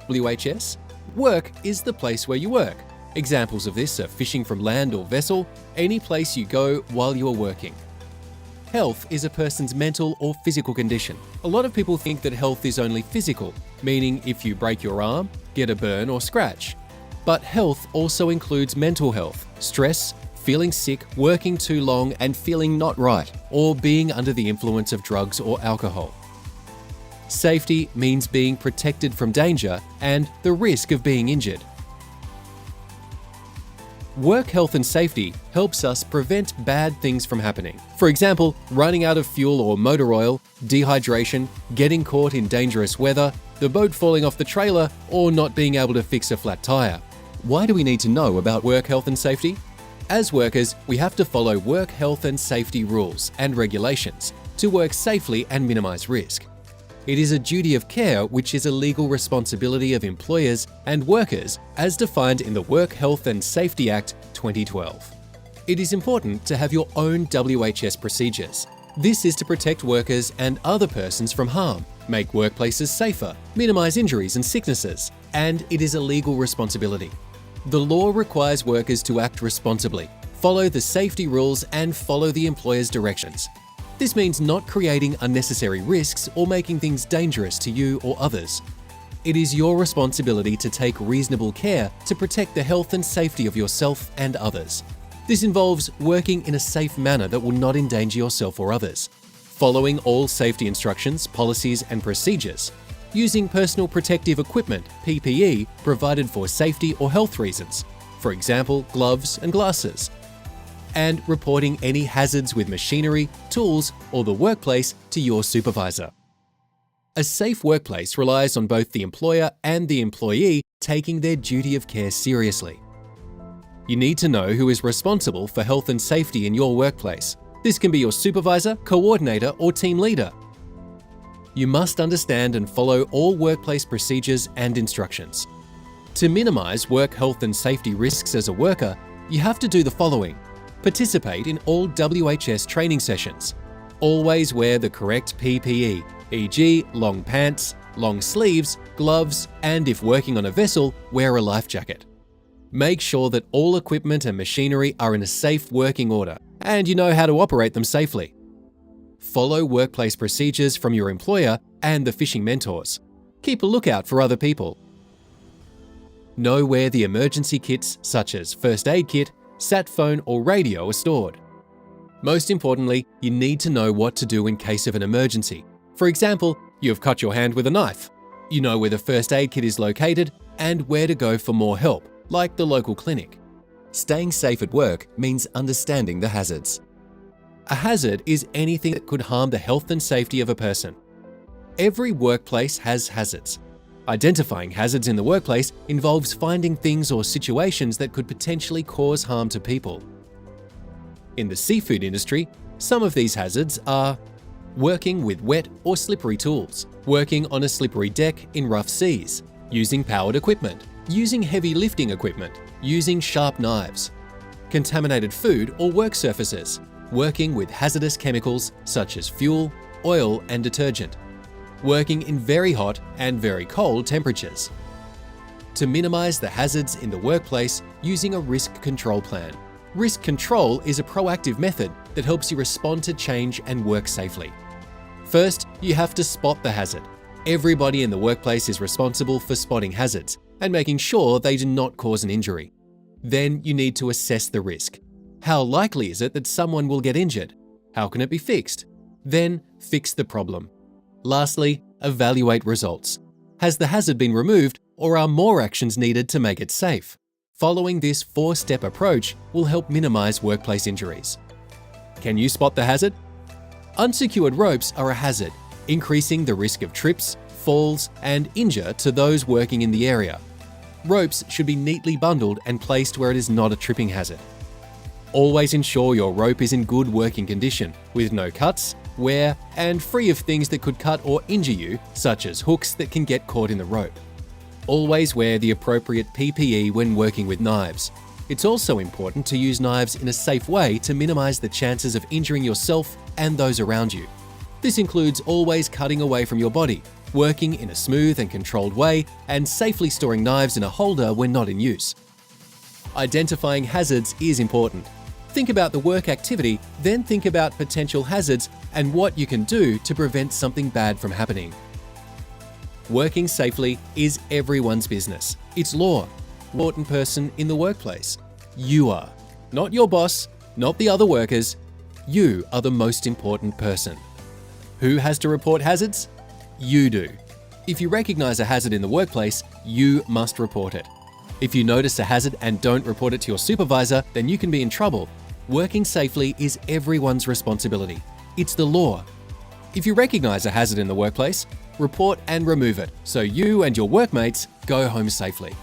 WHS? Work is the place where you work. Examples of this are fishing from land or vessel, any place you go while you are working. Health is a person's mental or physical condition. A lot of people think that health is only physical, meaning if you break your arm, get a burn or scratch. But health also includes mental health, stress, feeling sick, working too long and feeling not right, or being under the influence of drugs or alcohol. Safety means being protected from danger and the risk of being injured. Work health and safety helps us prevent bad things from happening. For example, running out of fuel or motor oil, dehydration, getting caught in dangerous weather, the boat falling off the trailer, or not being able to fix a flat tire. Why do we need to know about work health and safety? As workers, we have to follow work health and safety rules and regulations to work safely and minimize risk. It is a duty of care which is a legal responsibility of employers and workers as defined in the Work Health and Safety Act 2012. It is important to have your own WHS procedures. This is to protect workers and other persons from harm, make workplaces safer, minimize injuries and sicknesses, and it is a legal responsibility. The law requires workers to act responsibly, follow the safety rules and follow the employer's directions. This means not creating unnecessary risks or making things dangerous to you or others. It is your responsibility to take reasonable care to protect the health and safety of yourself and others. This involves working in a safe manner that will not endanger yourself or others, following all safety instructions, policies and procedures, using personal protective equipment, PPE, provided for safety or health reasons, for example, gloves and glasses, and reporting any hazards with machinery, tools, or the workplace to your supervisor. A safe workplace relies on both the employer and the employee taking their duty of care seriously. You need to know who is responsible for health and safety in your workplace. This can be your supervisor, coordinator, or team leader. You must understand and follow all workplace procedures and instructions. To minimize work health and safety risks as a worker, you have to do the following. Participate in all WHS training sessions. Always wear the correct PPE, e.g. long pants, long sleeves, gloves, and if working on a vessel, wear a life jacket. Make sure that all equipment and machinery are in a safe working order and you know how to operate them safely. Follow workplace procedures from your employer and the fishing mentors. Keep a lookout for other people. Know where the emergency kits such as first aid kit, sat phone or radio are stored. Most importantly, you need to know what to do in case of an emergency. For example, you have cut your hand with a knife. You know where the first aid kit is located and where to go for more help, like the local clinic. Staying safe at work means understanding the hazards. A hazard is anything that could harm the health and safety of a person. Every workplace has hazards. Identifying hazards in the workplace involves finding things or situations that could potentially cause harm to people. In the seafood industry, some of these hazards are working with wet or slippery tools, working on a slippery deck in rough seas, using powered equipment, using heavy lifting equipment, using sharp knives, contaminated food or work surfaces, working with hazardous chemicals such as fuel, oil and detergent, working in very hot and very cold temperatures. To minimize the hazards in the workplace using a risk control plan. Risk control is a proactive method that helps you respond to change and work safely. First, you have to spot the hazard. Everybody in the workplace is responsible for spotting hazards and making sure they do not cause an injury. Then you need to assess the risk. How likely is it that someone will get injured? How can it be fixed? Then fix the problem. Lastly, evaluate results. Has the hazard been removed or are more actions needed to make it safe? Following this 4-step approach will help minimize workplace injuries. Can you spot the hazard? Unsecured ropes are a hazard, increasing the risk of trips, falls, and injury to those working in the area. Ropes should be neatly bundled and placed where it is not a tripping hazard. Always ensure your rope is in good working condition, with no cuts, wear, and free of things that could cut or injure you, such as hooks that can get caught in the rope. Always wear the appropriate PPE when working with knives. It's also important to use knives in a safe way to minimize the chances of injuring yourself and those around you. This includes always cutting away from your body, working in a smooth and controlled way, and safely storing knives in a holder when not in use. Identifying hazards is important. Think about the work activity, then think about potential hazards and what you can do to prevent something bad from happening. Working safely is everyone's business. It's law. Important person in the workplace. You are. Not your boss, not the other workers. You are the most important person. Who has to report hazards? You do. If you recognize a hazard in the workplace, you must report it. If you notice a hazard and don't report it to your supervisor, then you can be in trouble. Working safely is everyone's responsibility. It's the law. If you recognize a hazard in the workplace, report and remove it so you and your workmates go home safely.